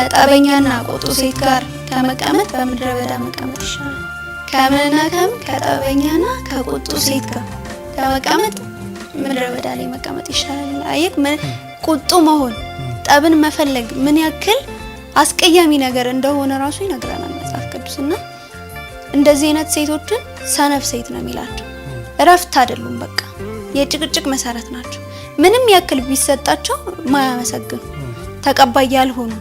ከጠበኛና ቁጡ ሴት ጋር ከመቀመጥ በምድረ በዳ መቀመጥ ይሻላል። ከምንና ከጠበኛና ከቁጡ ሴት ጋር ከመቀመጥ ምድረ በዳ ላይ መቀመጥ ይሻላል። አየክ ቁጡ መሆን ጠብን መፈለግ ምን ያክል አስቀያሚ ነገር እንደሆነ ራሱ ይነግረናል መጽሐፍ ቅዱስና እንደዚህ አይነት ሴቶችን ሰነፍ ሴት ነው የሚላቸው። እረፍት አይደሉም፣ በቃ የጭቅጭቅ መሰረት ናቸው። ምንም ያክል ቢሰጣቸው ማያመሰግኑ ተቀባይ ያልሆኑ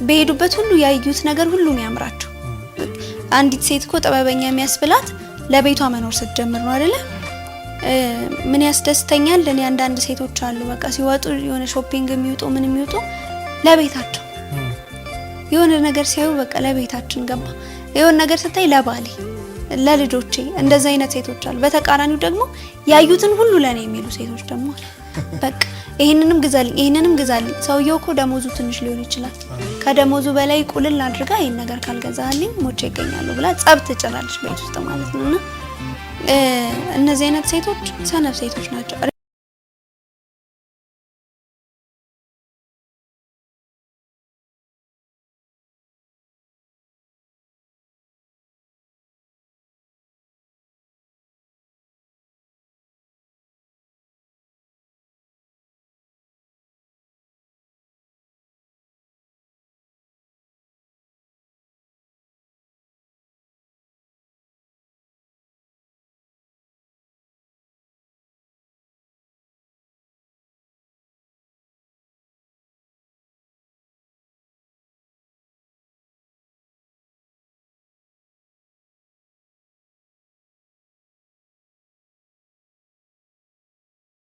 በሄዱበት ሁሉ ያዩት ነገር ሁሉ የሚያምራቸው። አንዲት ሴት እኮ ጥበበኛ የሚያስብላት ለቤቷ መኖር ስትጀምር ነው አይደለ? ምን ያስደስተኛል እኔ አንዳንድ ሴቶች አሉ በቃ ሲወጡ የሆነ ሾፒንግ የሚወጡ ምን የሚወጡ ለቤታቸው የሆነ ነገር ሲያዩ በቃ ለቤታችን ገባ የሆነ ነገር ስታይ ለባሌ ለልጆቼ እንደዛ አይነት ሴቶች አሉ። በተቃራኒው ደግሞ ያዩትን ሁሉ ለኔ የሚሉ ሴቶች ደግሞ አሉ። በቃ ይሄንንም ግዛልኝ ሰውየው እኮ ደሞዙ ትንሽ ሊሆን ይችላል ከደሞዙ በላይ ቁልል አድርጋ ይሄን ነገር ካልገዛልኝ ሞቼ ይገኛሉ ብላ ጸብ ትጭራለች ቤት ውስጥ ማለት ነውና እነዚህ አይነት ሴቶች ሰነፍ ሴቶች ናቸው።